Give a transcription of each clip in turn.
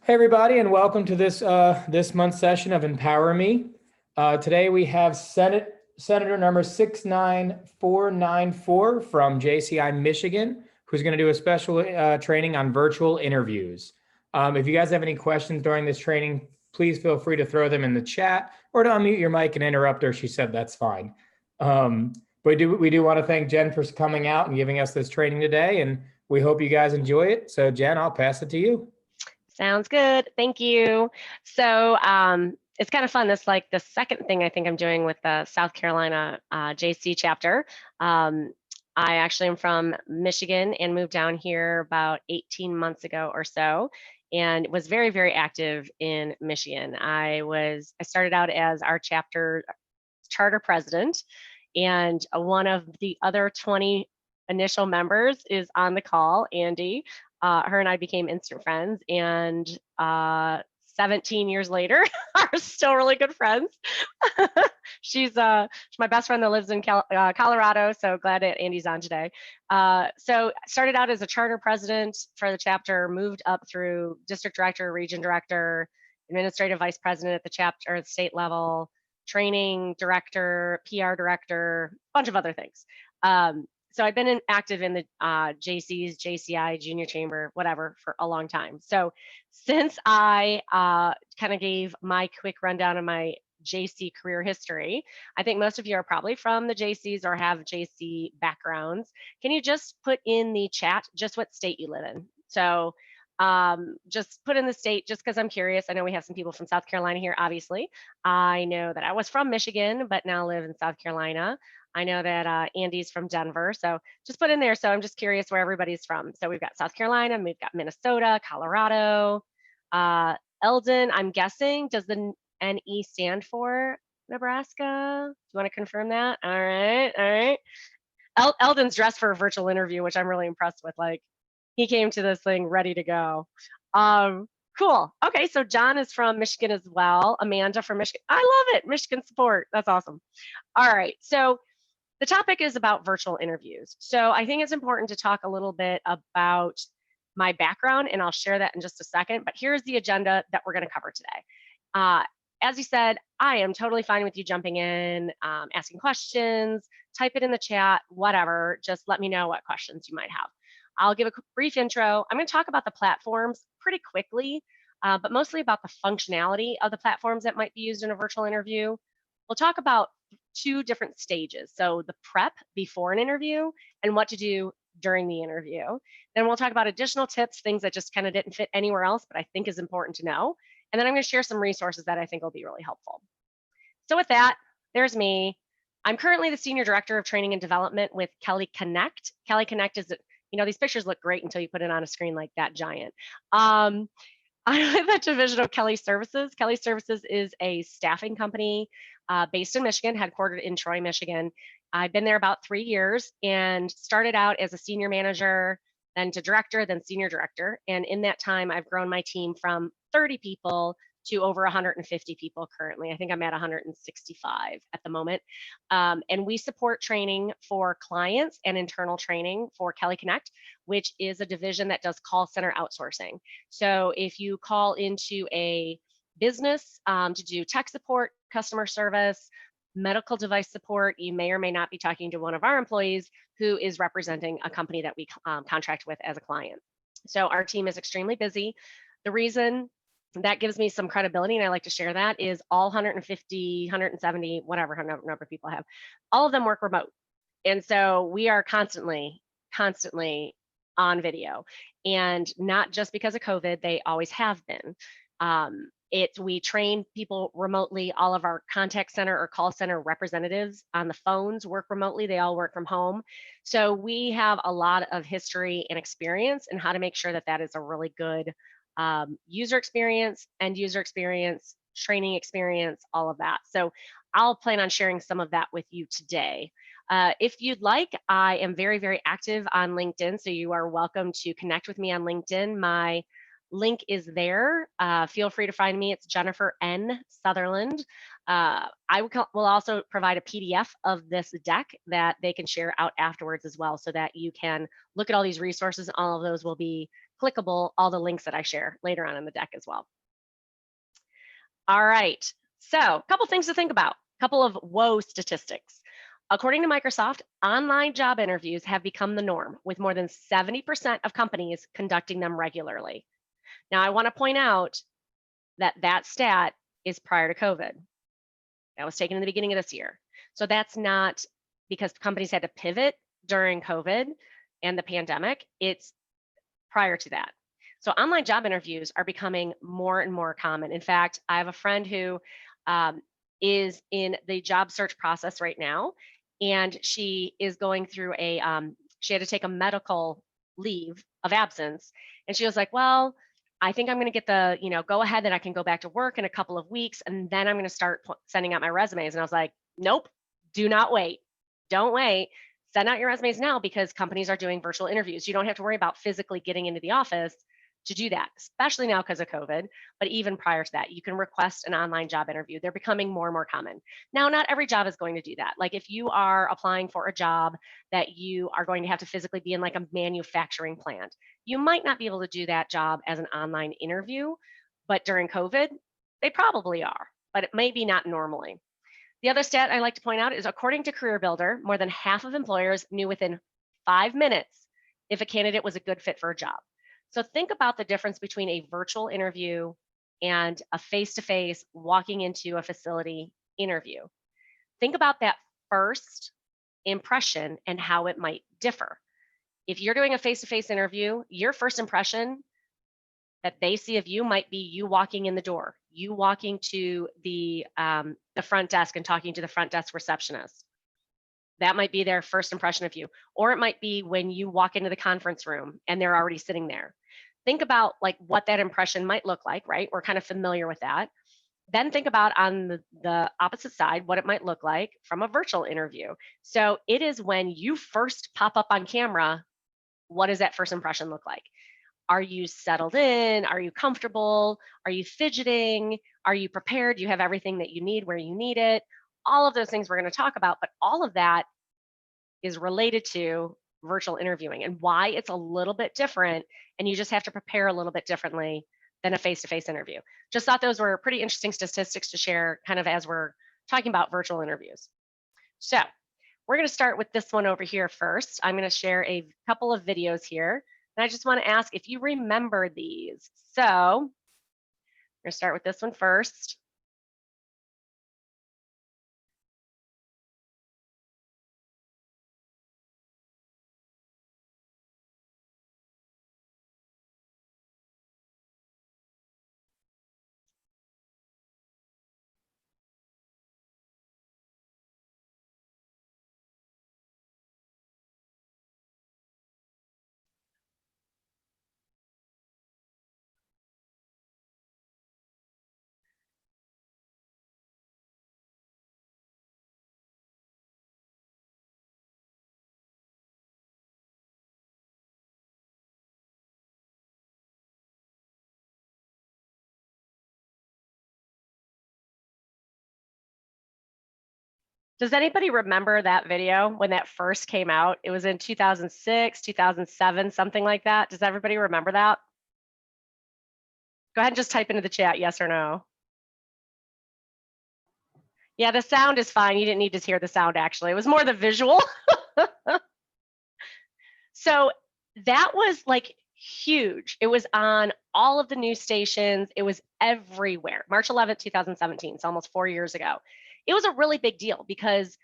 Hey everybody, and welcome to this month's session of Empower Me. Today we have Senator number 69494 from JCI Michigan, who's going to do a special training on virtual interviews. If you guys have any questions during this training, please feel free to throw them in the chat or to unmute your mic and interrupt her. She said that's fine. But we do want to thank Jen for coming out and giving us this training today, and we hope you guys enjoy it. So Jen, I'll pass it to you. Sounds good. Thank you. So it's kind of fun. This like the second thing I think I'm doing with the South Carolina JC chapter. I actually am from Michigan and moved down here about 18 months ago or so, and was very, very active in Michigan. I started out as our chapter charter president, and one of the other 20 initial members is on the call, Andy. Her and I became instant friends, and 17 years later, are still really good friends. She's my best friend that lives in Colorado, so glad that Andy's on today. So started out as a charter president for the chapter, moved up through district director, region director, administrative vice president at the chapter or the state level, training director, PR director, a bunch of other things. So I've been active in the JCs, JCI, Junior Chamber, whatever, for a long time. So since I kind of gave my quick rundown of my JC career history, I think most of you are probably from the JCs or have JC backgrounds. Can you just put in the chat just what state you live in? So just put in the state just because I'm curious. I know we have some people from South Carolina here, obviously. I know that I was from Michigan, but now live in South Carolina. I know that Andy's from Denver, so just put in there. So I'm just curious where everybody's from. So we've got South Carolina, we've got Minnesota, Colorado, Eldon. I'm guessing, does the NE stand for Nebraska? Do you want to confirm that? All right, all right. Eldon's dressed for a virtual interview, which I'm really impressed with. Like, he came to this thing ready to go. Cool. Okay, so John is from Michigan as well. Amanda from Michigan. I love it. Michigan support. That's awesome. All right, so the topic is about virtual interviews. So I think it's important to talk a little bit about my background, and I'll share that in just a second. But here's the agenda that we're going to cover today. As you said, I am totally fine with you jumping in, asking questions, type it in the chat, whatever. Just let me know what questions you might have. I'll give a brief intro. I'm going to talk about the platforms pretty quickly, but mostly about the functionality of the platforms that might be used in a virtual interview. We'll talk about two different stages. So the prep before an interview and what to do during the interview. Then we'll talk about additional tips, things that just kind of didn't fit anywhere else, but I think is important to know. And then I'm going to share some resources that I think will be really helpful. So with that, there's me. I'm currently the Senior Director of Training and Development with Kelly Connect. Kelly Connect is, these pictures look great until you put it on a screen like that giant. I'm with the division of Kelly Services. Kelly Services is a staffing company based in Michigan, headquartered in Troy, Michigan. I've been there about 3 years and started out as a senior manager, then to director, then senior director. And in that time, I've grown my team from 30 people to over 150 people currently. I think I'm at 165 at the moment. And we support training for clients and internal training for Kelly Connect, which is a division that does call center outsourcing. So if you call into a business to do tech support, customer service, medical device support, you may or may not be talking to one of our employees who is representing a company that we contract with as a client. So our team is extremely busy. The reason that gives me some credibility, and I like to share that, is all 150, 170, whatever number of people I have, all of them work remote. And so we are constantly on video. And not just because of COVID, they always have been. We train people remotely. All of our contact center or call center representatives on the phones work remotely. They all work from home. So we have a lot of history and experience in how to make sure that that is a really good user experience, end user experience, training experience, all of that. So I'll plan on sharing some of that with you today. If you'd like, I am very, very active on LinkedIn, so you are welcome to connect with me on LinkedIn. My link is there. Feel free to find me. It's Jennifer N. Sutherland. I will also provide a PDF of this deck that they can share out afterwards as well, so that you can look at all these resources. All of those will be clickable, all the links that I share later on in the deck as well. All right, so a couple things to think about, a couple of whoa statistics. According to Microsoft, online job interviews have become the norm, with more than 70% of companies conducting them regularly. Now, I want to point out that that stat is prior to COVID. That was taken in the beginning of this year. So that's not because companies had to pivot during COVID and the pandemic. It's prior to that. So online job interviews are becoming more and more common. In fact, I have a friend who is in the job search process right now, and she is going through she had to take a medical leave of absence. And she was like, well, I think I'm going to get the, go ahead that I can go back to work in a couple of weeks, and then I'm going to start sending out my resumes. And I was like, nope, do not wait. Don't wait. Send out your resumes now, because companies are doing virtual interviews. You don't have to worry about physically getting into the office to do that, especially now because of COVID. But even prior to that, you can request an online job interview. They're becoming more and more common. Now, not every job is going to do that. Like if you are applying for a job that you are going to have to physically be in like a manufacturing plant, you might not be able to do that job as an online interview, but during COVID, they probably are, but it may be not normally. The other stat I like to point out is, according to Career Builder, more than half of employers knew within 5 minutes if a candidate was a good fit for a job. So think about the difference between a virtual interview and a face-to-face walking into a facility interview. Think about that first impression and how it might differ. If you're doing a face-to-face interview, your first impression that they see of you might be you walking in the door, you walking to the front desk and talking to the front desk receptionist. That might be their first impression of you. Or it might be when you walk into the conference room and they're already sitting there. Think about like what that impression might look like, right? We're kind of familiar with that. Then think about on the opposite side what it might look like from a virtual interview. So it is when you first pop up on camera, what does that first impression look like? Are you settled in? Are you comfortable? Are you fidgeting? Are you prepared? Do you have everything that you need where you need it? All of those things we're going to talk about, but all of that is related to virtual interviewing and why it's a little bit different, and you just have to prepare a little bit differently than a face-to-face interview. Just thought those were pretty interesting statistics to share kind of as we're talking about virtual interviews. So we're going to start with this one over here first. I'm going to share a couple of videos here, and I just want to ask if you remember these. So we're going to start with this one first. Does anybody remember that video when that first came out? It was in 2006, 2007, something like that. Does everybody remember that? Go ahead and just type into the chat, yes or no. Yeah, the sound is fine. You didn't need to hear the sound, actually. It was more the visual. So that was like huge. It was on all of the news stations. It was everywhere. March 11th, 2017, so almost 4 years ago. It was a really big deal because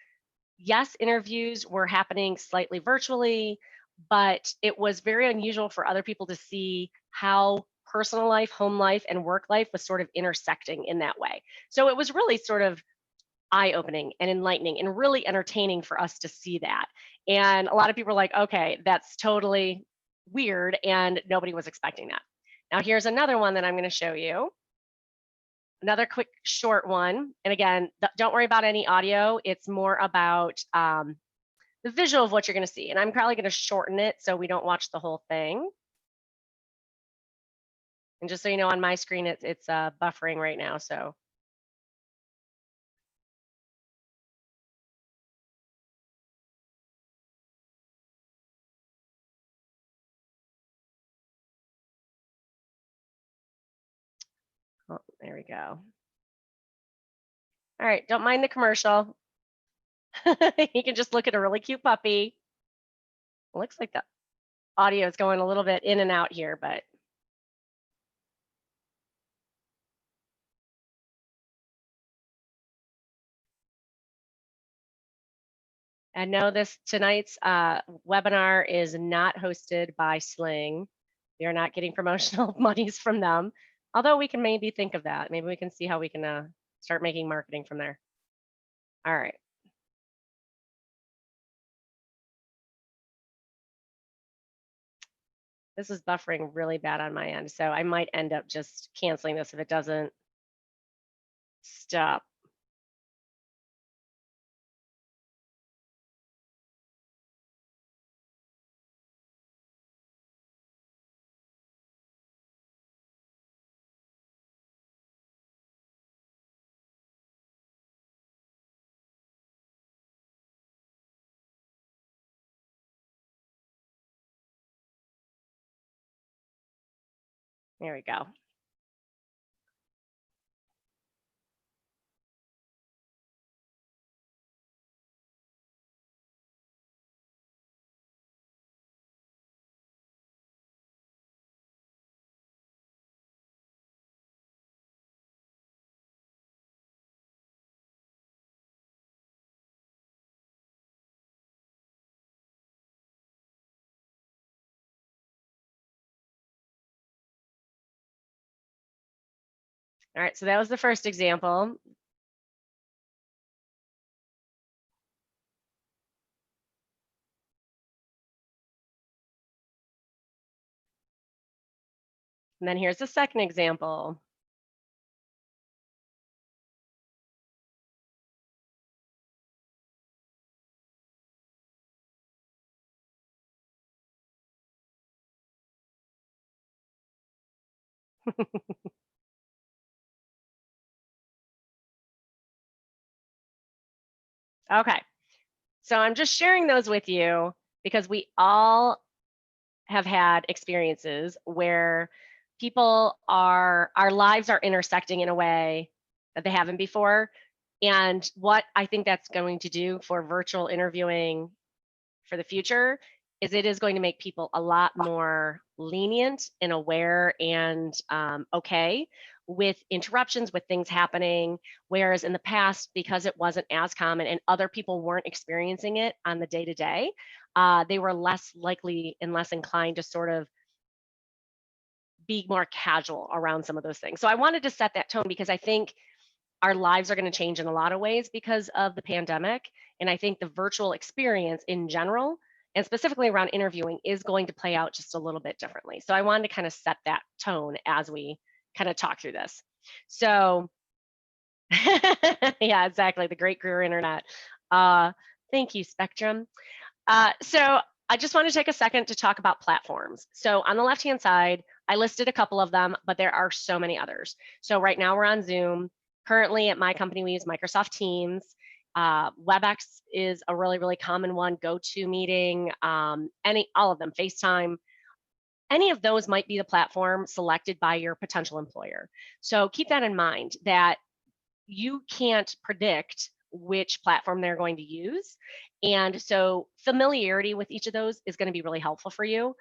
yes, interviews were happening slightly virtually, but it was very unusual for other people to see how personal life, home life, and work life was sort of intersecting in that way. So it was really sort of eye-opening and enlightening and really entertaining for us to see that. And a lot of people were like, okay, that's totally weird, and nobody was expecting that. Now here's another one that I'm going to show you. Another quick short one. And again, don't worry about any audio. It's more about the visual of what you're going to see. And I'm probably going to shorten it so we don't watch the whole thing. And just so you know, on my screen, it's buffering right now. So Oh, there we go. All right, don't mind the commercial. You can just look at a really cute puppy. It looks like the audio is going a little bit in and out here, but I know tonight's webinar is not hosted by Sling. We are not getting promotional monies from them, although we can maybe think of that. Maybe we can see how we can start making marketing from there. All right. This is buffering really bad on my end, so I might end up just canceling this if it doesn't stop. There we go. All right, so that was the first example. And then here's the second example. Okay, so I'm just sharing those with you because we all have had experiences where our lives are intersecting in a way that they haven't before. And what I think that's going to do for virtual interviewing for the future is it is going to make people a lot more lenient and aware and okay with interruptions, with things happening. Whereas in the past, because it wasn't as common and other people weren't experiencing it on the day to day, they were less likely and less inclined to sort of be more casual around some of those things. So I wanted to set that tone because I think our lives are going to change in a lot of ways because of the pandemic. And I think the virtual experience in general, and specifically around interviewing, is going to play out just a little bit differently. So I wanted to kind of set that tone as we kind of talk through this. So yeah, exactly. The great career internet. Thank you, Spectrum. So I just want to take a second to talk about platforms. So on the left-hand side, I listed a couple of them, but there are so many others. So right now we're on Zoom. Currently at my company, we use Microsoft Teams. WebEx is a really, really common one. GoToMeeting, all of them, FaceTime. Any of those might be the platform selected by your potential employer. So keep that in mind that you can't predict which platform they're going to use. And so familiarity with each of those is going to be really helpful for you.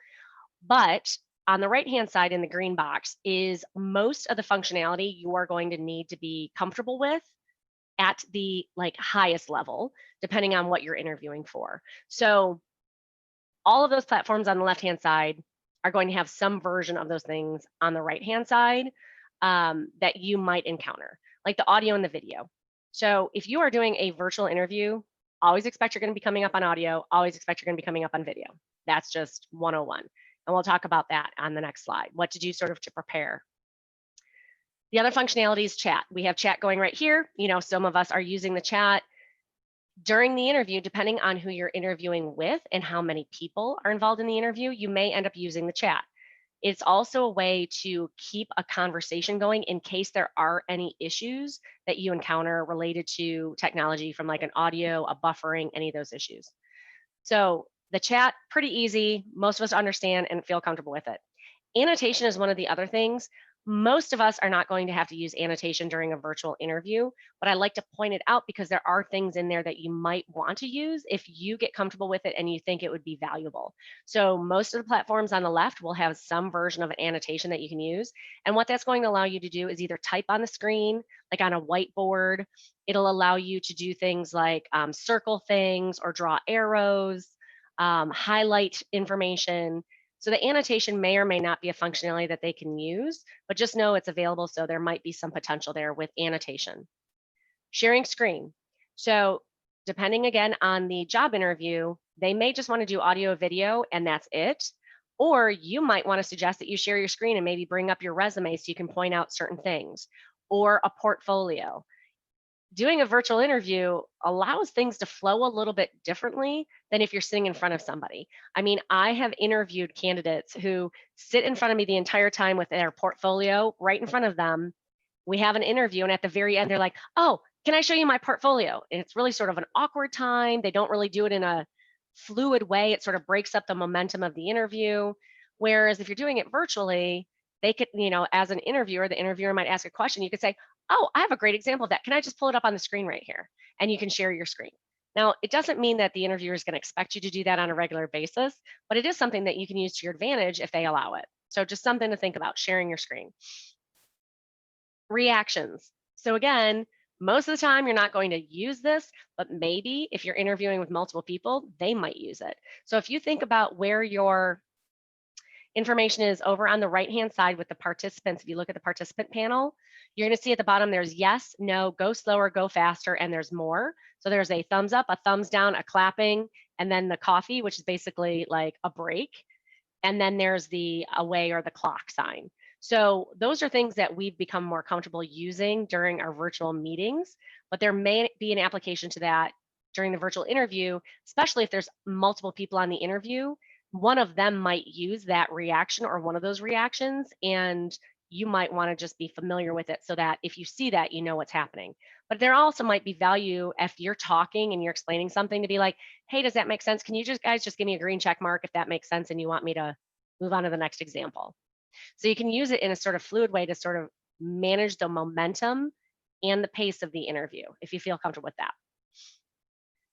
But on the right-hand side in the green box is most of the functionality you are going to need to be comfortable with at the highest level, depending on what you're interviewing for. So all of those platforms on the left-hand side are going to have some version of those things on the right-hand side that you might encounter, like the audio and the video. So if you are doing a virtual interview, always expect you're going to be coming up on audio, always expect you're going to be coming up on video. That's just 101. And we'll talk about that on the next slide, what to do sort of to prepare. The other functionality is chat. We have chat going right here. Some of us are using the chat during the interview. Depending on who you're interviewing with and how many people are involved in the interview, you may end up using the chat. It's also a way to keep a conversation going in case there are any issues that you encounter related to technology from an audio, a buffering, any of those issues. So the chat, pretty easy. Most of us understand and feel comfortable with it. Annotation is one of the other things. Most of us are not going to have to use annotation during a virtual interview, but I like to point it out because there are things in there that you might want to use if you get comfortable with it and you think it would be valuable. So most of the platforms on the left will have some version of an annotation that you can use. And what that's going to allow you to do is either type on the screen, like on a whiteboard. It'll allow you to do things like circle things or draw arrows, highlight information. So the annotation may or may not be a functionality that they can use, but just know it's available. So there might be some potential there with annotation. Sharing screen. So depending again on the job interview, they may just want to do audio video and that's it. Or you might want to suggest that you share your screen and maybe bring up your resume so you can point out certain things or a portfolio. Doing a virtual interview allows things to flow a little bit differently than if you're sitting in front of somebody. I mean, I have interviewed candidates who sit in front of me the entire time with their portfolio right in front of them. We have an interview, and at the very end, they're like, "Oh, can I show you my portfolio?" And it's really sort of an awkward time. They don't really do it in a fluid way. It sort of breaks up the momentum of the interview. Whereas if you're doing it virtually, they could, as an interviewer, the interviewer might ask a question. You could say, "Oh, I have a great example of that. Can I just pull it up on the screen right here?" And you can share your screen. Now, it doesn't mean that the interviewer is going to expect you to do that on a regular basis, but it is something that you can use to your advantage if they allow it. So just something to think about, sharing your screen. Reactions. So again, most of the time you're not going to use this, but maybe if you're interviewing with multiple people, they might use it. So if you think about where your information is over on the right-hand side with the participants, if you look at the participant panel, you're going to see at the bottom there's yes, no, go slower, go faster, and there's more. So there's a thumbs up, a thumbs down, a clapping, and then the coffee, which is basically like a break. And then there's the away or the clock sign. So those are things that we've become more comfortable using during our virtual meetings, but there may be an application to that during the virtual interview, especially if there's multiple people on the interview. One of them might use that reaction or one of those reactions, and you might want to just be familiar with it so that if you see that, you know what's happening. But there also might be value if you're talking and you're explaining something to be like, "Hey, does that make sense? Can you guys just give me a green check mark if that makes sense and you want me to move on to the next example?" So you can use it in a sort of fluid way to sort of manage the momentum and the pace of the interview if you feel comfortable with that.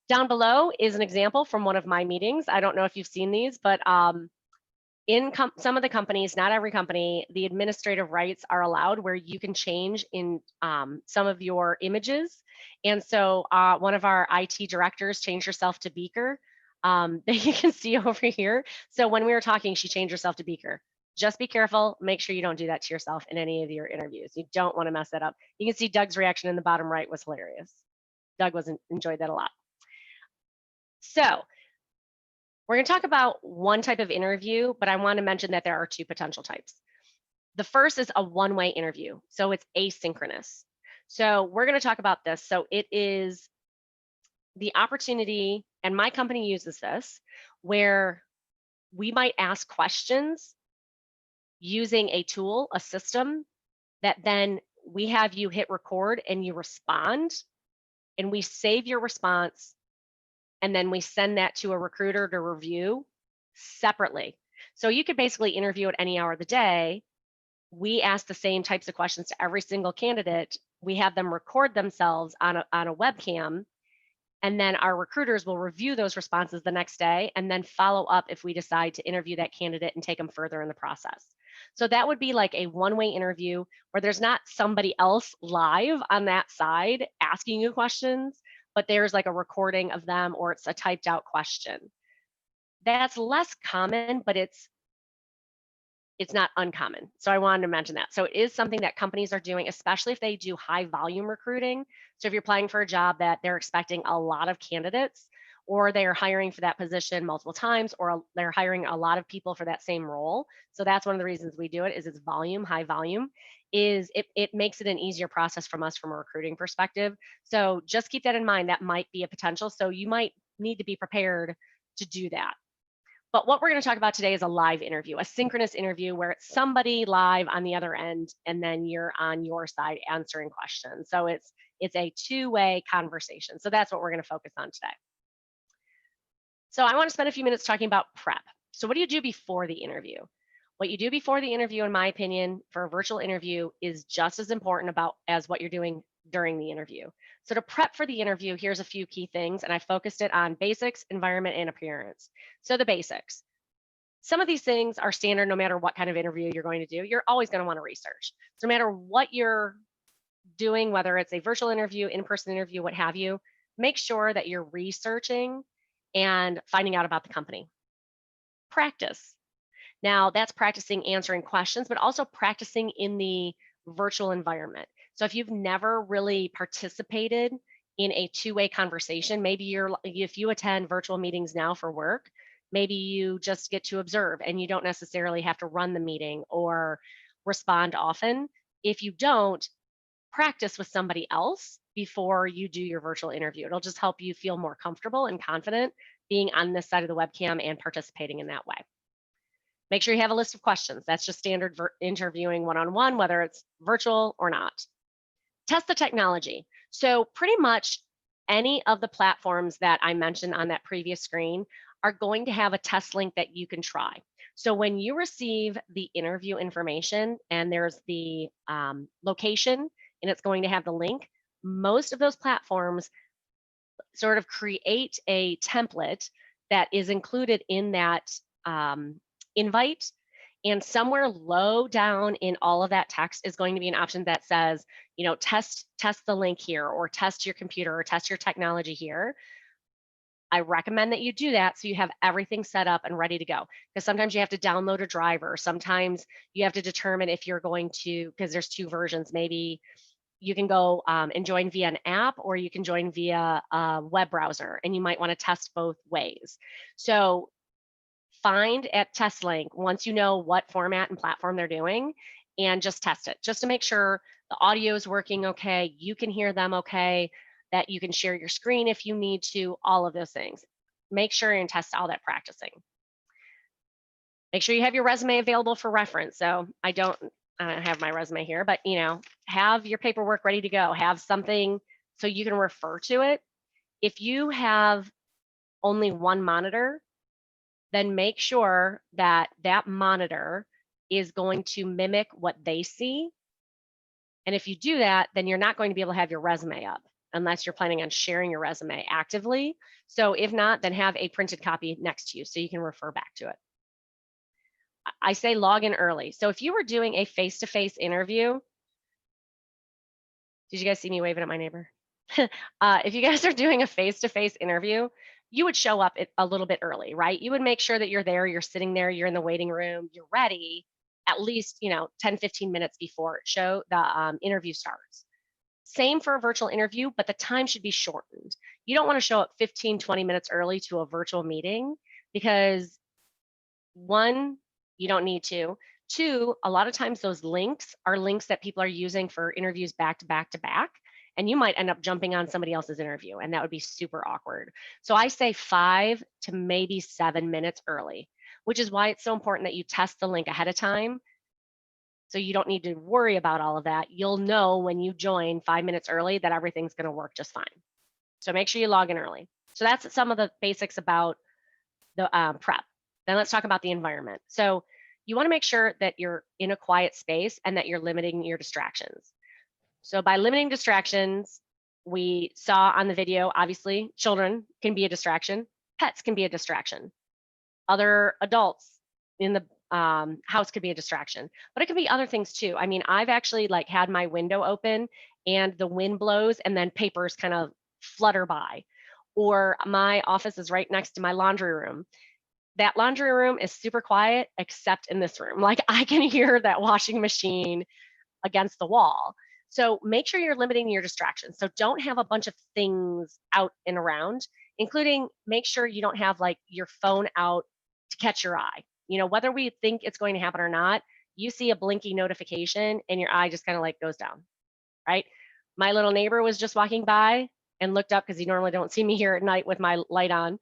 Down below is an example from one of my meetings. I don't know if you've seen these, but in some of the companies, not every company, the administrative rights are allowed where you can change in some of your images. And so one of our IT directors changed herself to Beaker that you can see over here. So when we were talking, she changed herself to Beaker. Just be careful. Make sure you don't do that to yourself in any of your interviews. You don't want to mess that up. You can see Doug's reaction in the bottom right was hilarious. Doug enjoyed that a lot. So we're going to talk about one type of interview, but I want to mention that there are two potential types. The first is a one-way interview. So it's asynchronous. So we're going to talk about this. So it is the opportunity, and my company uses this, where we might ask questions using a tool, a system, that then we have you hit record and you respond, and we save your response, and then we send that to a recruiter to review separately. So you could basically interview at any hour of the day. We ask the same types of questions to every single candidate. We have them record themselves on a webcam, and then our recruiters will review those responses the next day and then follow up if we decide to interview that candidate and take them further in the process. So that would be like a one-way interview where there's not somebody else live on that side asking you questions, but there's like a recording of them or it's a typed out question. That's less common, but it's not uncommon. So I wanted to mention that. So it is something that companies are doing, especially if they do high volume recruiting. So if you're applying for a job that they're expecting a lot of candidates, or they're hiring for that position multiple times, or they're hiring a lot of people for that same role. So that's one of the reasons we do it is it's volume, high volume, is it makes it an easier process from us from a recruiting perspective. So just keep that in mind. That might be a potential. So you might need to be prepared to do that. But what we're going to talk about today is a live interview, a synchronous interview where it's somebody live on the other end, and then you're on your side answering questions. So it's a two-way conversation. So that's what we're going to focus on today. So I want to spend a few minutes talking about prep. So what do you do before the interview? What you do before the interview, in my opinion, for a virtual interview is just as important as what you're doing during the interview. So to prep for the interview, here's a few key things, and I focused it on basics, environment, and appearance. So the basics. Some of these things are standard no matter what kind of interview you're going to do. You're always going to want to research. So no matter what you're doing, whether it's a virtual interview, in-person interview, what have you, make sure that you're researching and finding out about the company. Practice. Now, that's practicing answering questions, but also practicing in the virtual environment. So if you've never really participated in a two-way conversation, if you attend virtual meetings now for work, maybe you just get to observe and you don't necessarily have to run the meeting or respond often. If you don't, practice with somebody else before you do your virtual interview. It'll just help you feel more comfortable and confident being on this side of the webcam and participating in that way. Make sure you have a list of questions. That's just standard interviewing one-on-one, whether it's virtual or not. Test the technology. So pretty much any of the platforms that I mentioned on that previous screen are going to have a test link that you can try. So when you receive the interview information and there's the location and it's going to have the link, most of those platforms sort of create a template that is included in that invite, and somewhere low down in all of that text is going to be an option that says, test the link here, or test your computer, or test your technology here. I recommend that you do that so you have everything set up and ready to go, because sometimes you have to download a driver. Sometimes you have to determine if you're going to, because there's two versions, maybe you can go and join via an app, or you can join via a web browser, and you might want to test both ways. So find at test link once you know what format and platform they're doing, and just test it just to make sure the audio is working okay, you can hear them okay, that you can share your screen if you need to, all of those things. Make sure and test all that practicing. Make sure you have your resume available for reference. So I don't have my resume here, but have your paperwork ready to go. Have something so you can refer to it. If you have only one monitor, then make sure that that monitor is going to mimic what they see. And if you do that, then you're not going to be able to have your resume up unless you're planning on sharing your resume actively. So if not, then have a printed copy next to you so you can refer back to it. I say log in early. So if you were doing a face-to-face interview, did you guys see me waving at my neighbor? If you guys are doing a face-to-face interview, you would show up a little bit early, right? You would make sure that you're there, you're sitting there, you're in the waiting room, you're ready at least, 10, 15 minutes before the interview starts. Same for a virtual interview, but the time should be shortened. You don't want to show up 15, 20 minutes early to a virtual meeting because, one, you don't need to. Two, a lot of times those links are links that people are using for interviews back to back to back. And you might end up jumping on somebody else's interview, and that would be super awkward. So I say 5 to maybe 7 minutes early, which is why it's so important that you test the link ahead of time. So you don't need to worry about all of that. You'll know when you join 5 minutes early that everything's going to work just fine. So make sure you log in early. So that's some of the basics about the prep. Then let's talk about the environment. So you want to make sure that you're in a quiet space and that you're limiting your distractions. So by limiting distractions, we saw on the video, obviously, children can be a distraction. Pets can be a distraction. Other adults in the house could be a distraction, but it could be other things too. I mean, I've actually had my window open and the wind blows and then papers kind of flutter by. Or my office is right next to my laundry room. That laundry room is super quiet, except in this room. I can hear that washing machine against the wall. So make sure you're limiting your distractions. So don't have a bunch of things out and around, including make sure you don't have your phone out to catch your eye. Whether we think it's going to happen or not, you see a blinky notification and your eye just kind of goes down, right? My little neighbor was just walking by and looked up because he normally don't see me here at night with my light on,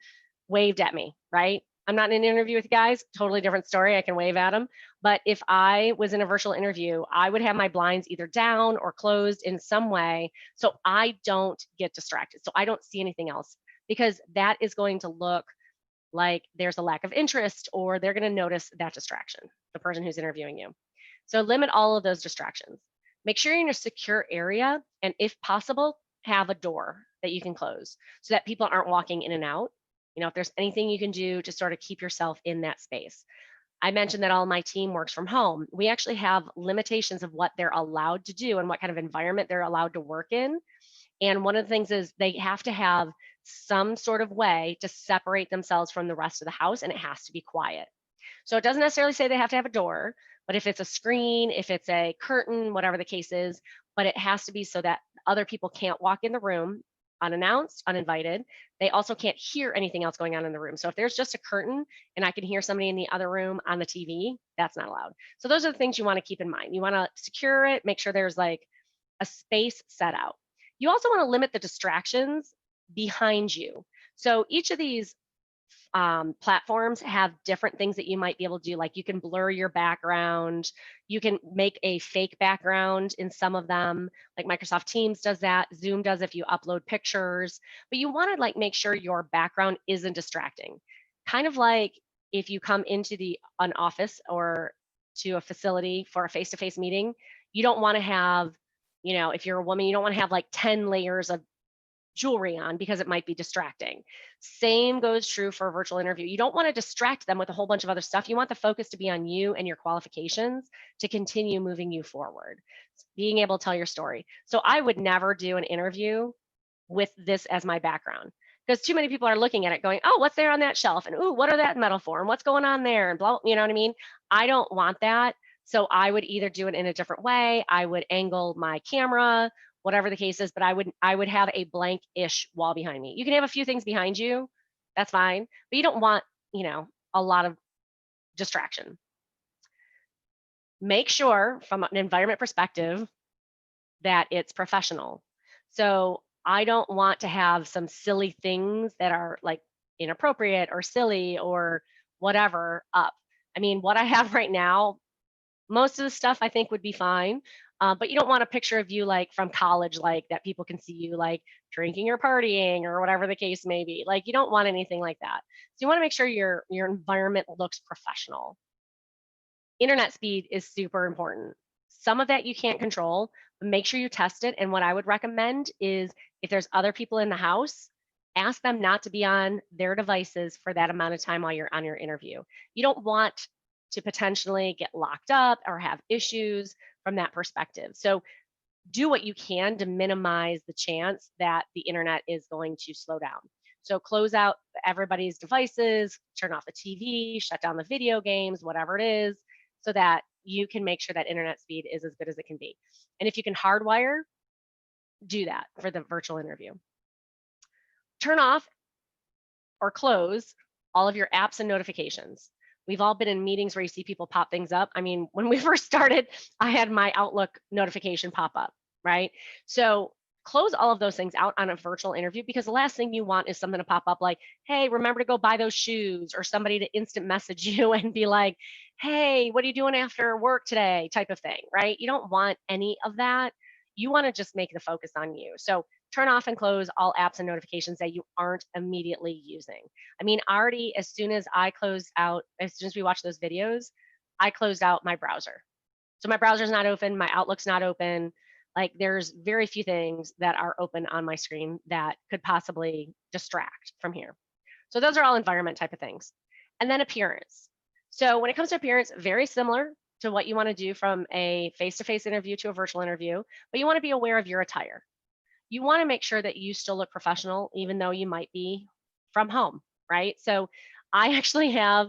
waved at me, right? I'm not in an interview with you guys, totally different story. I can wave at them. But if I was in a virtual interview, I would have my blinds either down or closed in some way so I don't get distracted. So I don't see anything else, because that is going to look like there's a lack of interest, or they're going to notice that distraction, the person who's interviewing you. So limit all of those distractions. Make sure you're in a secure area, and if possible, have a door that you can close so that people aren't walking in and out. If there's anything you can do to sort of keep yourself in that space. I mentioned that all my team works from home. We actually have limitations of what they're allowed to do and what kind of environment they're allowed to work in. And one of the things is they have to have some sort of way to separate themselves from the rest of the house, and it has to be quiet. So it doesn't necessarily say they have to have a door, but if it's a screen, if it's a curtain, whatever the case is, but it has to be so that other people can't walk in the room unannounced, uninvited. They also can't hear anything else going on in the room. So if there's just a curtain and I can hear somebody in the other room on the TV, that's not allowed. So those are the things you want to keep in mind. You want to secure it, make sure there's like a space set out. You also want to limit the distractions behind you. So each of these platforms have different things that you might be able to do. Like you can blur your background, you can make a fake background in some of them, like Microsoft Teams does that, Zoom does if you upload pictures, but you want to like make sure your background isn't distracting. Kind of like if you come into an office or to a facility for a face-to-face meeting, you don't want to have, if you're a woman, you don't want to have like 10 layers of jewelry on because it might be distracting. Same goes true for a virtual interview. You don't want to distract them with a whole bunch of other stuff. You want the focus to be on you and your qualifications to continue moving you forward, being able to tell your story. So I would never do an interview with this as my background because too many people are looking at it going, oh, what's there on that shelf? And ooh, what are that metal for? And what's going on there? And blah, you know what I mean? I don't want that. So I would either do it in a different way. I would angle my camera, whatever the case is, but I would have a blank-ish wall behind me. You can have a few things behind you, that's fine, but you don't want, a lot of distraction. Make sure from an environment perspective that it's professional. So I don't want to have some silly things that are like inappropriate or silly or whatever up. I mean, what I have right now, most of the stuff I think would be fine. But you don't want a picture of you like from college, like that people can see you like drinking or partying or whatever the case may be. Like you don't want anything like that. So you want to make sure your environment looks professional. Internet speed is super important. Some of that you can't control, but make sure you test it. And what I would recommend is if there's other people in the house, ask them not to be on their devices for that amount of time while you're on your interview. You don't want to potentially get locked up or have issues from that perspective. So do what you can to minimize the chance that the internet is going to slow down. So close out everybody's devices, turn off the TV, shut down the video games, whatever it is, so that you can make sure that internet speed is as good as it can be. And if you can hardwire, do that for the virtual interview. Turn off or close all of your apps and notifications. We've all been in meetings where you see people pop things up. I mean, when we first started, I had my Outlook notification pop up, right? So close all of those things out on a virtual interview because the last thing you want is something to pop up like, hey, remember to go buy those shoes, or somebody to instant message you and be like, hey, what are you doing after work today, type of thing, right? You don't want any of that. You want to just make the focus on you. So turn off and close all apps and notifications that you aren't immediately using. I mean, already as soon as we watch those videos, I closed out my browser. So my browser's not open, my Outlook's not open. Like there's very few things that are open on my screen that could possibly distract from here. So those are all environment type of things. And then appearance. So when it comes to appearance, very similar to what you want to do from a face-to-face interview to a virtual interview, but you want to be aware of your attire. You want to make sure that you still look professional, even though you might be from home, right? So I actually have,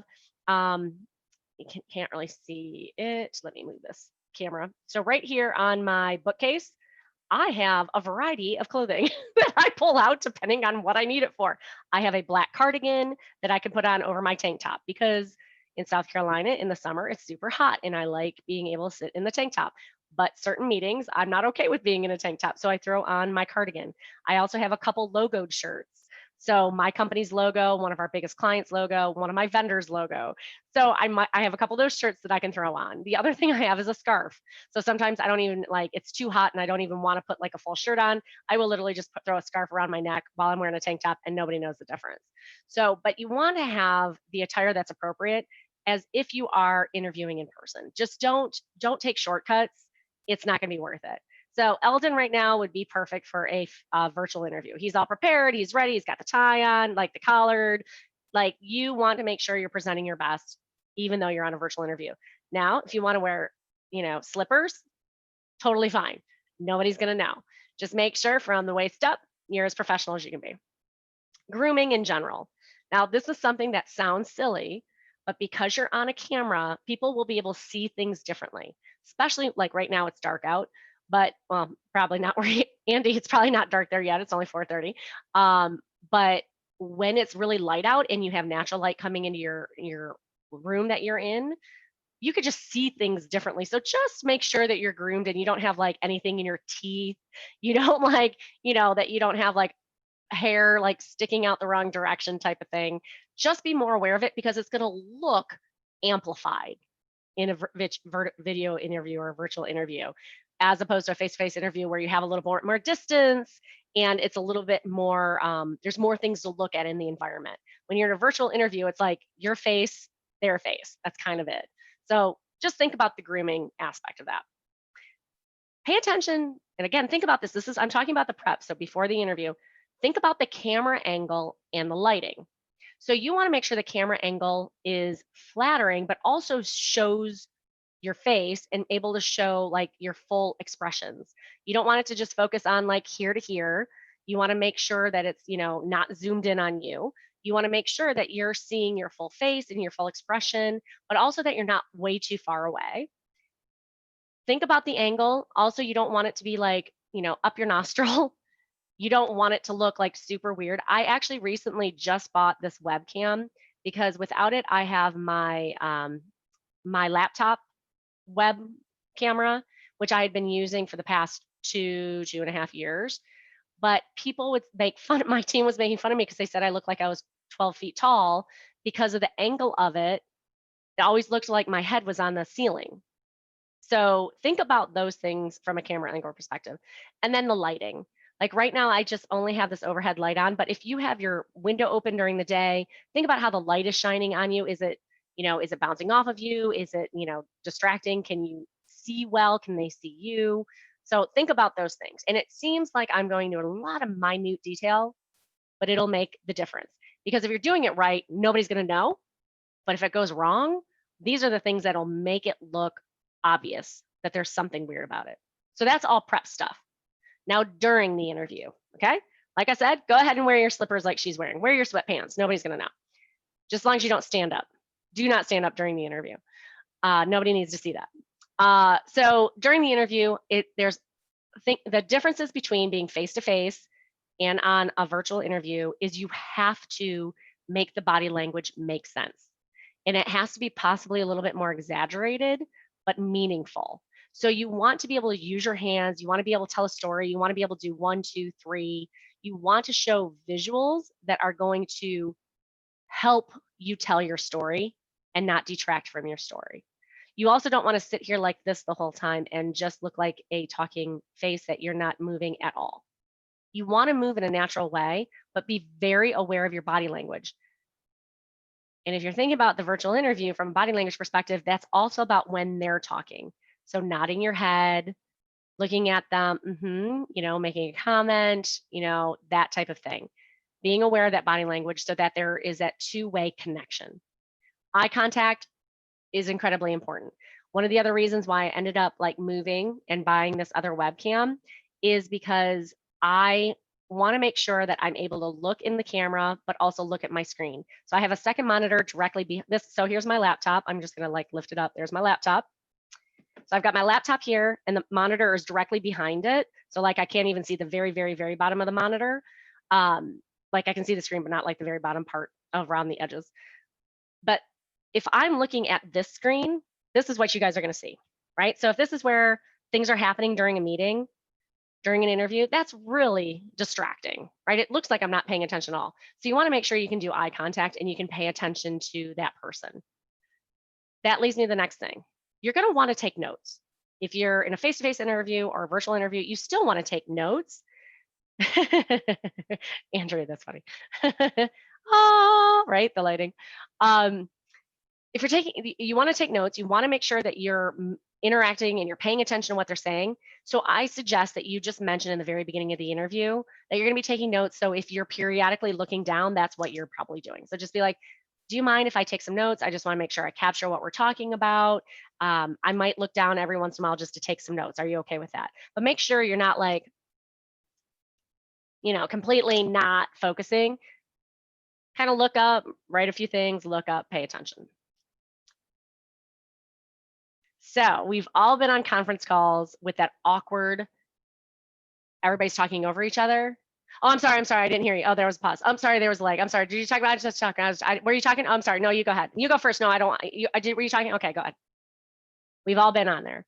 you can't really see it. Let me move this camera. So right here on my bookcase, I have a variety of clothing that I pull out depending on what I need it for. I have a black cardigan that I can put on over my tank top because in South Carolina in the summer, it's super hot and I like being able to sit in the tank top. But certain meetings, I'm not okay with being in a tank top. So I throw on my cardigan. I also have a couple logoed shirts So my company's logo, one of our biggest clients' logo, one of my vendors' logo. So I have a couple of those shirts that I can throw on. The other thing I have is a scarf. So sometimes I don't even like, it's too hot and I don't even want to put like a full shirt on. I will literally just throw a scarf around my neck while I'm wearing a tank top and nobody knows the difference. So, but you want to have the attire that's appropriate as if you are interviewing in person. Just don't take shortcuts. It's not going to be worth it. So Eldon right now would be perfect for a virtual interview. He's all prepared. He's ready. He's got the tie on, like the collared. Like you want to make sure you're presenting your best, even though you're on a virtual interview. Now, if you want to wear, slippers, totally fine. Nobody's going to know. Just make sure from the waist up, you're as professional as you can be. Grooming in general. Now, this is something that sounds silly, but because you're on a camera, people will be able to see things differently, especially like right now it's dark out. But probably not where Andy, it's probably not dark there yet. It's only 4:30. But when it's really light out and you have natural light coming into your room that you're in, you could just see things differently. So just make sure that you're groomed and you don't have like anything in your teeth. You don't that you don't have like hair like sticking out the wrong direction type of thing. Just be more aware of it because it's going to look amplified in a video interview or a virtual interview, as opposed to a face-to-face interview where you have a little more distance and it's a little bit more, there's more things to look at in the environment. When you're in a virtual interview, it's like your face, their face. That's kind of it. So just think about the grooming aspect of that. Pay attention. And again, think about this. I'm talking about the prep. So before the interview, think about the camera angle and the lighting. So you want to make sure the camera angle is flattering, but also shows your face and able to show like your full expressions. You don't want it to just focus on like here to here. You want to make sure that it's, not zoomed in on you. You want to make sure that you're seeing your full face and your full expression, but also that you're not way too far away. Think about the angle. Also, you don't want it to be like, up your nostril. You don't want it to look like super weird. I actually recently just bought this webcam because without it, I have my my laptop web camera, which I had been using for the past 2.5 years. But people would make fun of my team was making fun of me because they said I looked like I was 12 feet tall because of the angle of it. It always looked like my head was on the ceiling. So think about those things from a camera angle perspective. And then the lighting. Like right now, I just only have this overhead light on, but if you have your window open during the day, think about how the light is shining on you. Is it bouncing off of you? Is it, distracting? Can you see well? Can they see you? So think about those things. And it seems like I'm going to a lot of minute detail, but it'll make the difference. Because if you're doing it right, nobody's going to know. But if it goes wrong, these are the things that'll make it look obvious that there's something weird about it. So that's all prep stuff. Now, during the interview, okay? Like I said, go ahead and wear your slippers like she's wearing. Wear your sweatpants. Nobody's going to know. Just as long as you don't stand up. Do not stand up during the interview. Nobody needs to see that. So during the interview, the differences between being face-to-face and on a virtual interview is you have to make the body language make sense. And it has to be possibly a little bit more exaggerated, but meaningful. So you want to be able to use your hands. You want to be able to tell a story. You want to be able to do 1, 2, 3. You want to show visuals that are going to help you tell your story and not detract from your story. You also don't want to sit here like this the whole time and just look like a talking face that you're not moving at all. You want to move in a natural way, but be very aware of your body language. And if you're thinking about the virtual interview from a body language perspective, that's also about when they're talking. So nodding your head, looking at them, making a comment, that type of thing. Being aware of that body language so that there is that two-way connection. Eye contact is incredibly important. One of the other reasons why I ended up like moving and buying this other webcam is because I want to make sure that I'm able to look in the camera, but also look at my screen. So I have a second monitor directly behind this. So here's my laptop. I'm just going to like lift it up. There's my laptop. So I've got my laptop here and the monitor is directly behind it. So like I can't even see the very, very, very bottom of the monitor. Like I can see the screen, but not like the very bottom part around the edges. But if I'm looking at this screen, this is what you guys are going to see, right? So if this is where things are happening during a meeting, during an interview, that's really distracting, right? It looks like I'm not paying attention at all. So you want to make sure you can do eye contact and you can pay attention to that person. That leads me to the next thing. You're going to want to take notes. If you're in a face-to-face interview or a virtual interview, you still want to take notes. Andrea, that's funny. Oh, right, the lighting. If you're taking, you want to take notes, you want to make sure that you're interacting and you're paying attention to what they're saying. So I suggest that you just mention in the very beginning of the interview that you're going to be taking notes. So if you're periodically looking down, that's what you're probably doing. So just be like, do you mind if I take some notes? I just want to make sure I capture what we're talking about. I might look down every once in a while just to take some notes. Are you okay with that? But make sure you're not like, completely not focusing. Kind of look up, write a few things, look up, pay attention. So we've all been on conference calls with that awkward, everybody's talking over each other. Oh, I'm sorry, I didn't hear you. Oh, there was a pause. I'm sorry, there was a lag. I'm sorry, did you talk about, I was just talking, were you talking? Oh, I'm sorry, no, you go ahead. You go first. No, I don't, were you talking? Okay, go ahead. We've all been on there.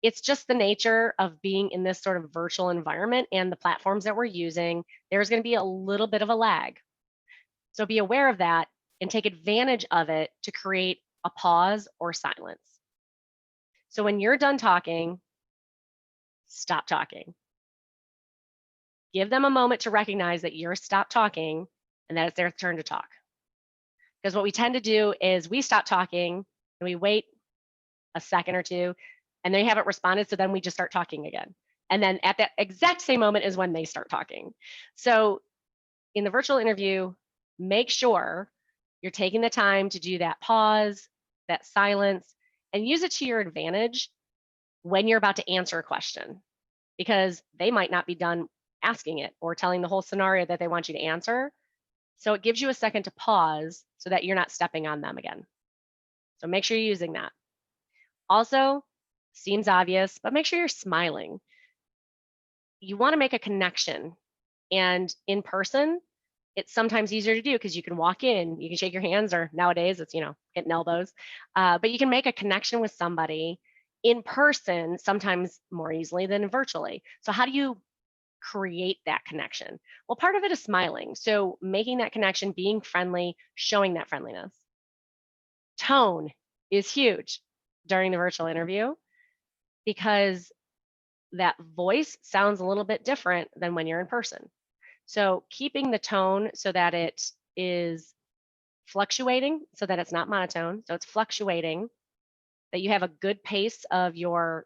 It's just the nature of being in this sort of virtual environment and the platforms that we're using. There's going to be a little bit of a lag. So be aware of that and take advantage of it to create a pause or silence. So when you're done talking, stop talking. Give them a moment to recognize that you're stopped talking and that it's their turn to talk. Because what we tend to do is we stop talking and we wait a second or two and they haven't responded. So then we just start talking again. And then at that exact same moment is when they start talking. So in the virtual interview, make sure you're taking the time to do that pause, that silence, and use it to your advantage when you're about to answer a question, because they might not be done asking it or telling the whole scenario that they want you to answer. So it gives you a second to pause so that you're not stepping on them again. So make sure you're using that. Also, seems obvious, but make sure you're smiling. You want to make a connection, and in person, it's sometimes easier to do because you can walk in, you can shake your hands, or nowadays it's, hitting elbows, but you can make a connection with somebody in person sometimes more easily than virtually. So how do you create that connection? Well, part of it is smiling. So making that connection, being friendly, showing that friendliness. Tone is huge during the virtual interview because that voice sounds a little bit different than when you're in person. So keeping the tone so that it is fluctuating, so that it's not monotone, so it's fluctuating, that you have a good pace of your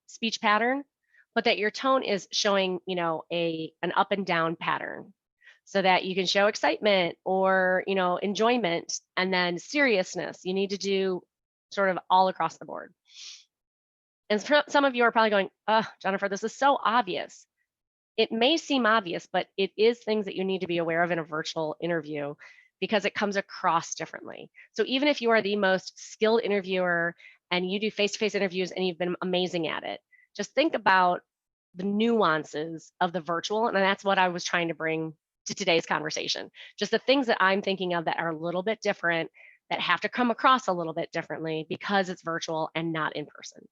speech pattern, but that your tone is showing, an up and down pattern, so that you can show excitement or, enjoyment, and then seriousness. You need to do sort of all across the board. And some of you are probably going, oh, Jennifer, this is so obvious. It may seem obvious, but it is things that you need to be aware of in a virtual interview because it comes across differently. So even if you are the most skilled interviewer and you do face-to-face interviews and you've been amazing at it, just think about the nuances of the virtual. And that's what I was trying to bring to today's conversation. Just the things that I'm thinking of that are a little bit different, that have to come across a little bit differently because it's virtual and not in person.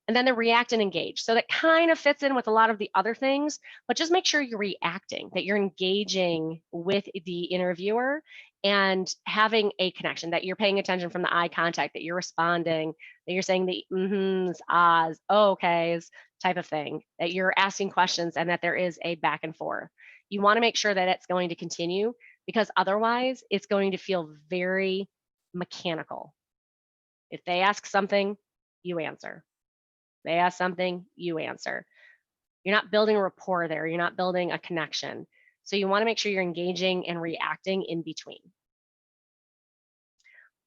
And then the react and engage. So that kind of fits in with a lot of the other things, but just make sure you're reacting, that you're engaging with the interviewer and having a connection, that you're paying attention from the eye contact, that you're responding, that you're saying the mm-hms, ahs, okays type of thing, that you're asking questions and that there is a back and forth. You want to make sure that it's going to continue because otherwise it's going to feel very mechanical. If they ask something, you answer. They ask something, you answer. You're not building a rapport there. You're not building a connection. So you want to make sure you're engaging and reacting in between.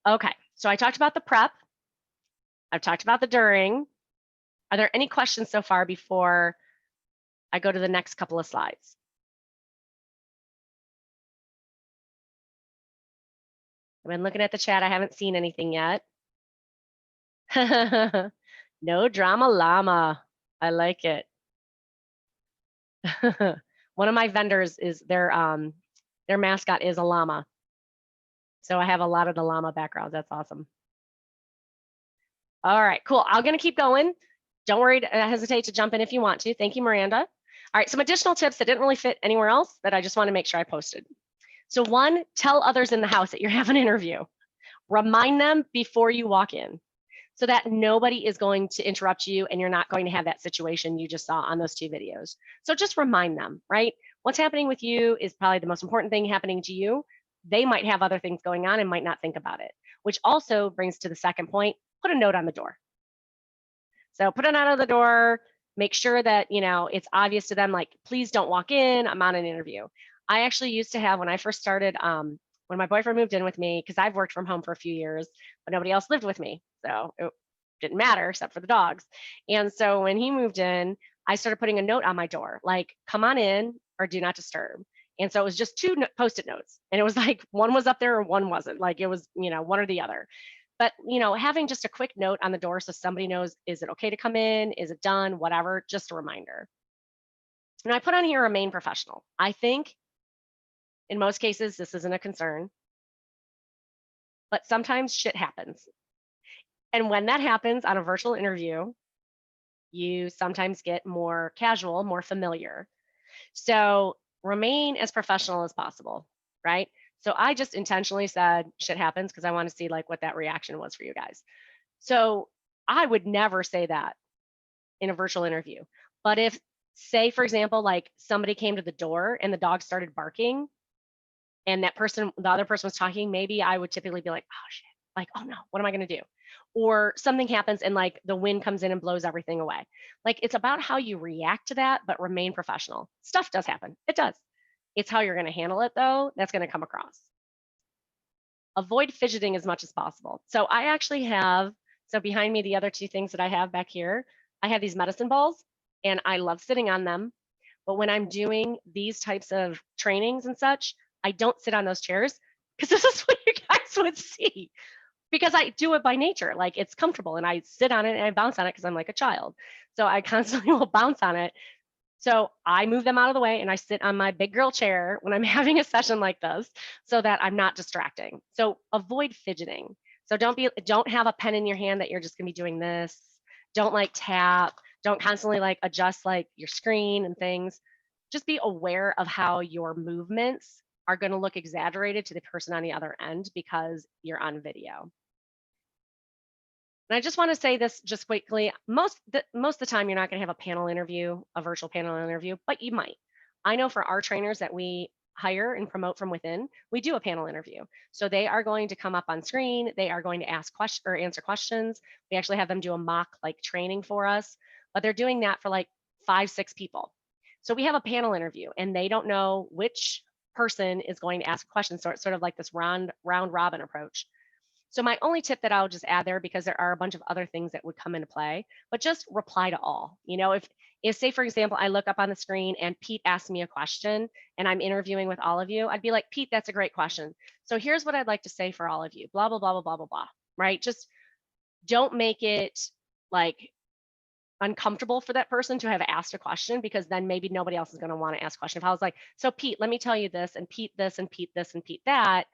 Okay, so I talked about the prep. I've talked about the during. Are there any questions so far before I go to the next couple of slides? I've been looking at the chat. I haven't seen anything yet. No drama llama. I like it. One of my vendors is their mascot is a llama. So I have a lot of the llama backgrounds. That's awesome. All right, cool. I'm gonna keep going. Don't worry, hesitate to jump in if you want to. Thank you, Miranda. All right, some additional tips that didn't really fit anywhere else that I just want to make sure I posted. So one, tell others in the house that you're having an interview. Remind them before you walk in so that nobody is going to interrupt you and you're not going to have that situation you just saw on those 2 videos. So just remind them, right? What's happening with you is probably the most important thing happening to you. They might have other things going on and might not think about it, which also brings to the second point, put a note on the door. So put it out of the door, make sure that, it's obvious to them, like, please don't walk in, I'm on an interview. I actually used to have, when I first started, when my boyfriend moved in with me, because I've worked from home for a few years, but nobody else lived with me. So it didn't matter except for the dogs. And so when he moved in, I started putting a note on my door, like, come on in or do not disturb. And so it was just 2 Post-it notes. And it was like one was up there or one wasn't. Like it was, one or the other. But, having just a quick note on the door so somebody knows, is it okay to come in? Is it done? Whatever, just a reminder. And I put on here, remain professional. I think in most cases, this isn't a concern, but sometimes shit happens. And when that happens on a virtual interview, you sometimes get more casual, more familiar. So remain as professional as possible, right? So I just intentionally said shit happens because I want to see like what that reaction was for you guys. So I would never say that in a virtual interview. But if, say, for example, like somebody came to the door and the dog started barking and the other person was talking, maybe I would typically be like, oh shit, like, oh no, what am I going to do? Or something happens and like the wind comes in and blows everything away. Like it's about how you react to that, but remain professional. Stuff does happen. It does. It's how you're going to handle it though. That's going to come across. Avoid fidgeting as much as possible. So I actually have, so behind me, the other 2 things that I have back here, I have these medicine balls and I love sitting on them. But when I'm doing these types of trainings and such, I don't sit on those chairs because this is what you guys would see. Because I do it by nature, like it's comfortable and I sit on it and I bounce on it because I'm like a child. So I constantly will bounce on it. So I move them out of the way and I sit on my big girl chair when I'm having a session like this so that I'm not distracting. So avoid fidgeting. So don't have a pen in your hand that you're just gonna be doing this. Don't like tap, don't constantly like adjust like your screen and things. Just be aware of how your movements are going to look exaggerated to the person on the other end because you're on video. And I just want to say this just quickly. Most of the time, you're not going to have a panel interview, a virtual panel interview, but you might. I know for our trainers that we hire and promote from within, we do a panel interview. So they are going to come up on screen. They are going to ask questions or answer questions. We actually have them do a mock like training for us, but they're doing that for like 5, 6 people. So we have a panel interview and they don't know which person is going to ask questions. So it's sort of like this round robin approach. So my only tip that I'll just add there, because there are a bunch of other things that would come into play, but just reply to all. If say, for example, I look up on the screen and Pete asked me a question and I'm interviewing with all of you, I'd be like, Pete, that's a great question. So here's what I'd like to say for all of you, blah, blah, blah, blah, blah, blah, blah, right? Just don't make it like uncomfortable for that person to have asked a question, because then maybe nobody else is going to want to ask a question. If I was like, so Pete, let me tell you this, and Pete this, and Pete this, and Pete that,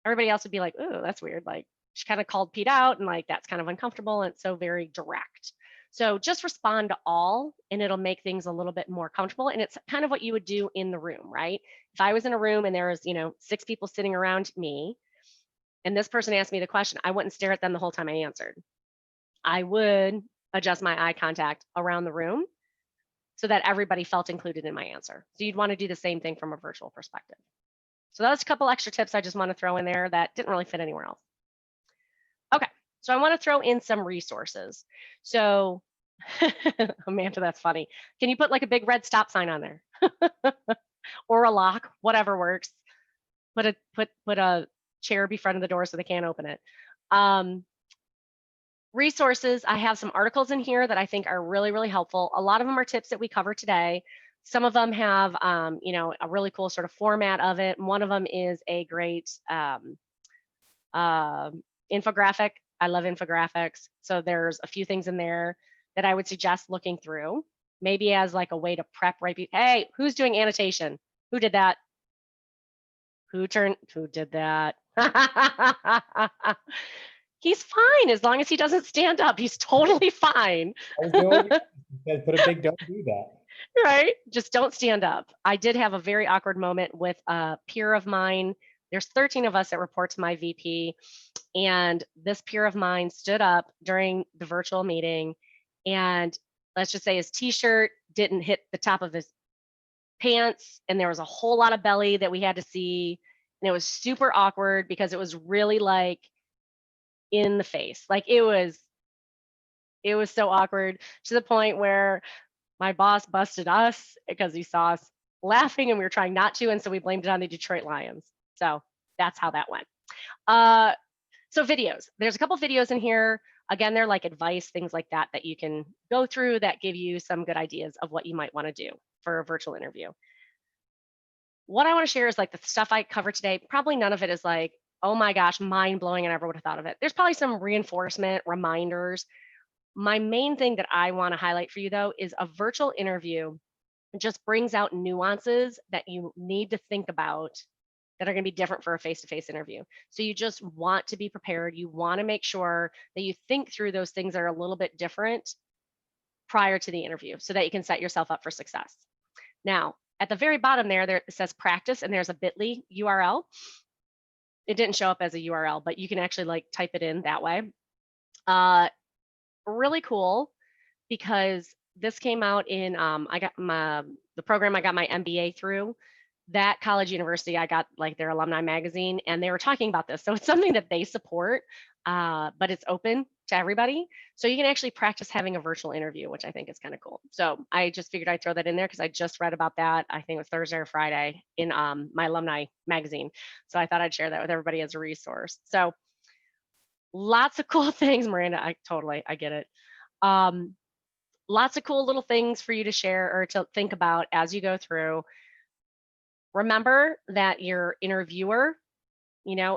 everybody else would be like, oh, that's weird. Like she kind of called Pete out and like, that's kind of uncomfortable. And it's so very direct. So just respond to all and it'll make things a little bit more comfortable. And it's kind of what you would do in the room, right? If I was in a room and there was, 6 people sitting around me and this person asked me the question, I wouldn't stare at them the whole time I answered. I would adjust my eye contact around the room so that everybody felt included in my answer. So you'd want to do the same thing from a virtual perspective. So that's a couple extra tips I just want to throw in there that didn't really fit anywhere else. Okay, so I want to throw in some resources. So, Amanda, that's funny. Can you put like a big red stop sign on there? Or a lock, whatever works. Put a chair be front of the door so they can't open it. Resources, I have some articles in here that I think are really, really helpful. A lot of them are tips that we cover today. Some of them have, a really cool sort of format of it. And one of them is a great infographic. I love infographics. So there's a few things in there that I would suggest looking through, maybe as like a way to prep right. Hey, who's doing annotation? Who did that? Who did that? He's fine as long as he doesn't stand up. He's totally fine. I was the only that put a big don't do that. Right? Just don't stand up. I did have a very awkward moment with a peer of mine. There's 13 of us that report to my VP, and this peer of mine stood up during the virtual meeting, and let's just say his t-shirt didn't hit the top of his pants, and there was a whole lot of belly that we had to see, and it was super awkward because it was really like in the face. Like it was so awkward to the point where my boss busted us because he saw us laughing and we were trying not to, and so we blamed it on the Detroit Lions. So that's how that went. So videos, there's a couple videos in here. Again, they're like advice, things like that that you can go through that give you some good ideas of what you might want to do for a virtual interview. What I want to share is like the stuff I covered today. Probably none of it is like, oh my gosh, mind blowing. I never would have thought of it. There's probably some reinforcement, reminders. My main thing that I want to highlight for you though is a virtual interview just brings out nuances that you need to think about that are going to be different for a face-to-face interview. So you just want to be prepared. You want to make sure that you think through those things that are a little bit different prior to the interview so that you can set yourself up for success. Now, at the very bottom there it says practice, and there's a bit.ly URL. It didn't show up as a URL, but you can actually like type it in that way. Really cool because this came out in I got the program I got my MBA through. That college university, I got like their alumni magazine, and they were talking about this. So it's something that they support, but it's open to everybody. So you can actually practice having a virtual interview, which I think is kind of cool. So I just figured I'd throw that in there because I just read about that. I think it was Thursday or Friday in my alumni magazine. So I thought I'd share that with everybody as a resource. So lots of cool things, Miranda. I get it. Lots of cool little things for you to share or to think about as you go through. Remember that your interviewer,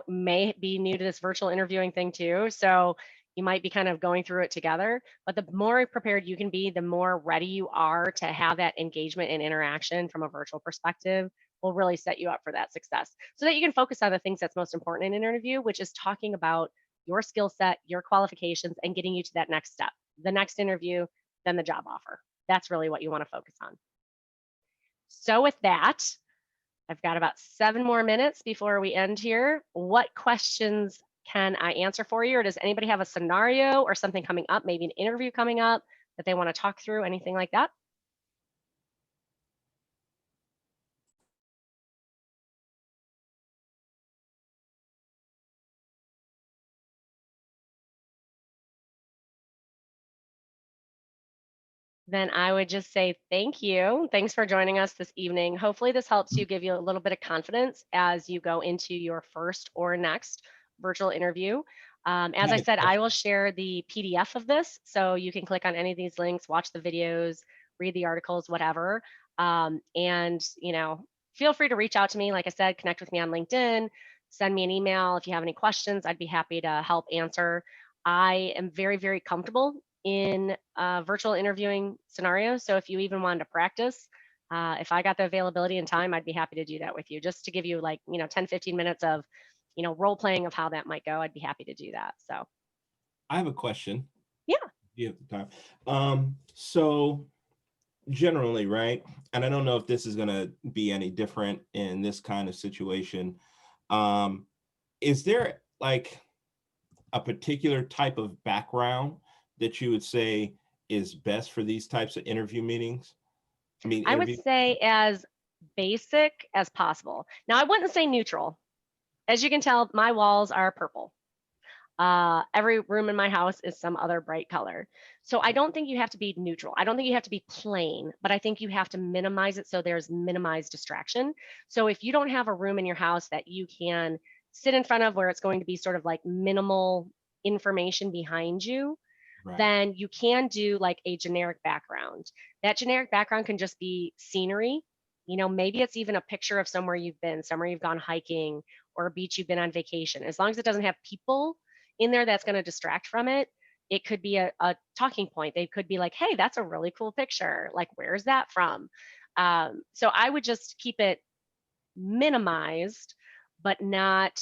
may be new to this virtual interviewing thing too. So you might be kind of going through it together, but the more prepared you can be, the more ready you are to have that engagement and interaction from a virtual perspective will really set you up for that success so that you can focus on the things that's most important in an interview, which is talking about your skill set, your qualifications, and getting you to that next step, the next interview, then the job offer. That's really what you want to focus on. So with that, I've got about 7 more minutes before we end here. What questions can I answer for you? Or does anybody have a scenario or something coming up, maybe an interview coming up that they want to talk through, anything like that? Then I would just say thank you. Thanks for joining us this evening. Hopefully this helps you, give you a little bit of confidence as you go into your first or next virtual interview. As I said, I will share the PDF of this, so you can click on any of these links, watch the videos, read the articles, whatever. And feel free to reach out to me. Like I said, connect with me on LinkedIn, send me an email if you have any questions. I'd be happy to help answer. I am very, very comfortable in virtual interviewing scenarios. So if you even wanted to practice, if I got the availability and time, I'd be happy to do that with you, just to give you like, 10, 15 minutes of, role playing of how that might go. I'd be happy to do that. So I have a question. Yeah. You have the time. So generally, right? And I don't know if this is going to be any different in this kind of situation. Is there like a particular type of background that you would say is best for these types of interview meetings? I would say as basic as possible. Now, I wouldn't say neutral. As you can tell, my walls are purple. Every room in my house is some other bright color. So I don't think you have to be neutral. I don't think you have to be plain, but I think you have to minimize it so there's minimized distraction. So if you don't have a room in your house that you can sit in front of where it's going to be sort of like minimal information behind you, Right. then you can do like a generic background. That generic background can just be scenery. Maybe it's even a picture of somewhere you've been, somewhere you've gone hiking, or a beach you've been on vacation. As long as it doesn't have people in there that's going to distract from it, it could be a talking point. They could be like, hey, that's a really cool picture. Like, where's that from? So I would just keep it minimized, but not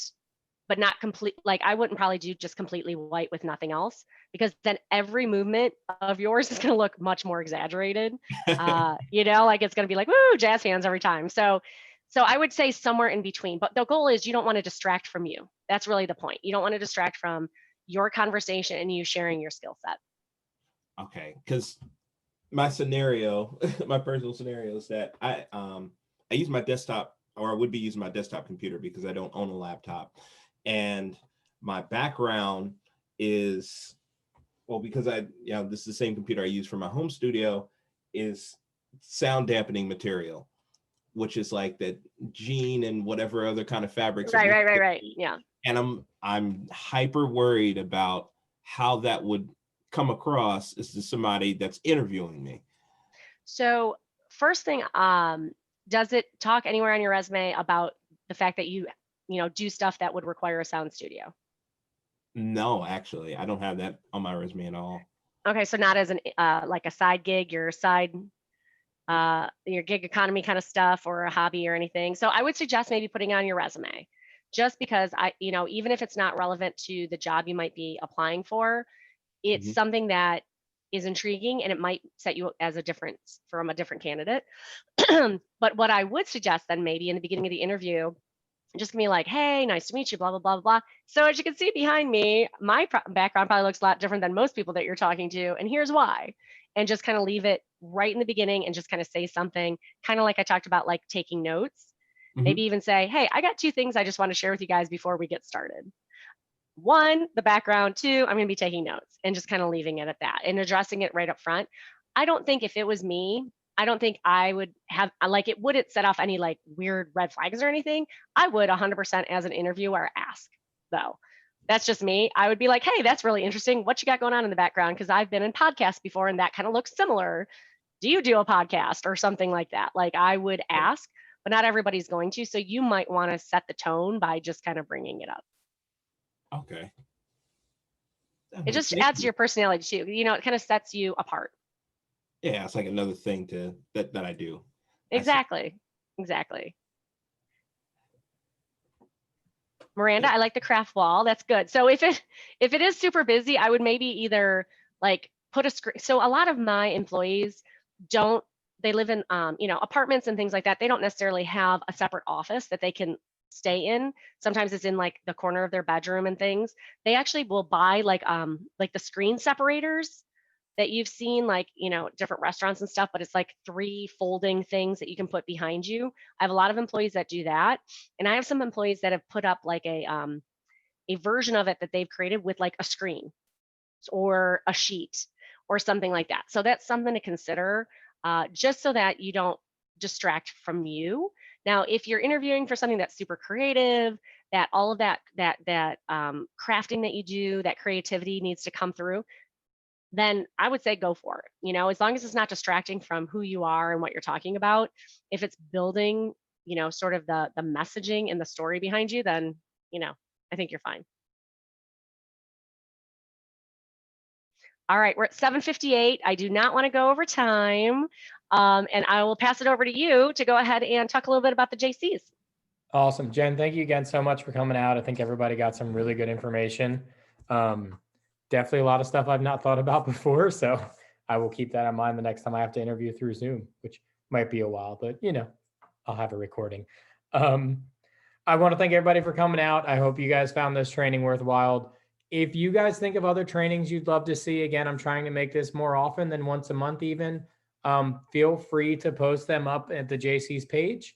but not complete. Like I wouldn't probably do just completely white with nothing else, because then every movement of yours is going to look much more exaggerated. Like it's going to be like, woo, jazz hands every time. So I would say somewhere in between, but the goal is you don't want to distract from you. That's really the point. You don't want to distract from your conversation and you sharing your skill set. Okay. Because my scenario, my personal scenario is that I use my desktop, or I would be using my desktop computer because I don't own a laptop. And my background is, well, because this is the same computer I use for my home studio, is sound dampening material, which is like that jean and whatever other kind of fabrics. Right. Yeah. And I'm hyper worried about how that would come across as to somebody that's interviewing me. So first thing, does it talk anywhere on your resume about the fact that you do stuff that would require a sound studio? No, actually, I don't have that on my resume at all. Okay, so not as an like a side gig, your gig economy kind of stuff, or a hobby or anything. So I would suggest maybe putting it on your resume, just because even if it's not relevant to the job you might be applying for, it's something that is intriguing and it might set you as from a different candidate. But what I would suggest then, maybe in the beginning of the interview, just gonna be like, hey, nice to meet you, blah, blah, blah, blah. So as you can see behind me, my background probably looks a lot different than most people that you're talking to. And here's why. And just kind of leave it right in the beginning and just kind of say something, kind of like I talked about, like taking notes. Maybe even say, hey, I got 2 things I just want to share with you guys before we get started. 1, the background. 2, I'm going to be taking notes, and just kind of leaving it at that and addressing it right up front. I don't think, if it was me, I don't think I would have, like, it wouldn't set off any like weird red flags or anything. I would 100% as an interviewer ask, though. That's just me. I would be like, hey, that's really interesting. What you got going on in the background? Because I've been in podcasts before and that kind of looks similar. Do you do a podcast or something like that? Like, I would ask, but not everybody's going to. So you might want to set the tone by just kind of bringing it up. Okay. It just adds to your personality too. It kind of sets you apart. Yeah, it's like another thing that I do. Exactly. Miranda, I like the craft wall. That's good. So if it is super busy, I would maybe either like put a screen. So a lot of my employees they live in apartments and things like that. They don't necessarily have a separate office that they can stay in. Sometimes it's in like the corner of their bedroom and things. They actually will buy like the screen separators that you've seen, like, different restaurants and stuff, but it's like 3 folding things that you can put behind you. I have a lot of employees that do that. And I have some employees that have put up like a version of it that they've created with like a screen or a sheet or something like that. So that's something to consider, just so that you don't distract from you. Now, if you're interviewing for something that's super creative, that all of that crafting that you do, that creativity needs to come through, then I would say go for it. As long as it's not distracting from who you are and what you're talking about. If it's building, sort of the messaging and the story behind you, then, I think you're fine. All right, we're at 7:58. I do not want to go over time. And I will pass it over to you to go ahead and talk a little bit about the JCs. Awesome. Jen, thank you again so much for coming out. I think everybody got some really good information. Definitely a lot of stuff I've not thought about before. So I will keep that in mind the next time I have to interview through Zoom, which might be a while, but I'll have a recording. I want to thank everybody for coming out. I hope you guys found this training worthwhile. If you guys think of other trainings you'd love to see, again, I'm trying to make this more often than once a month even. Feel free to post them up at the JC's page.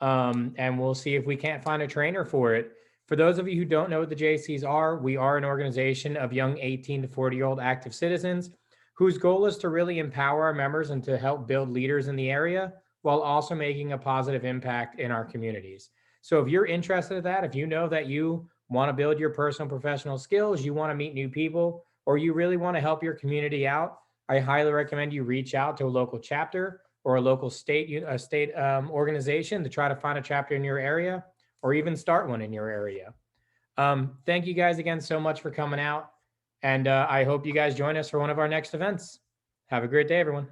And we'll see if we can't find a trainer for it. For those of you who don't know what the JCs are, we are an organization of young 18 to 40-year-old active citizens whose goal is to really empower our members and to help build leaders in the area while also making a positive impact in our communities. So if you're interested in that, if you know that you want to build your personal professional skills, you want to meet new people, or you really want to help your community out, I highly recommend you reach out to a local chapter or a local state organization to try to find a chapter in your area, or even start one in your area. Thank you guys again so much for coming out. And I hope you guys join us for one of our next events. Have a great day, everyone.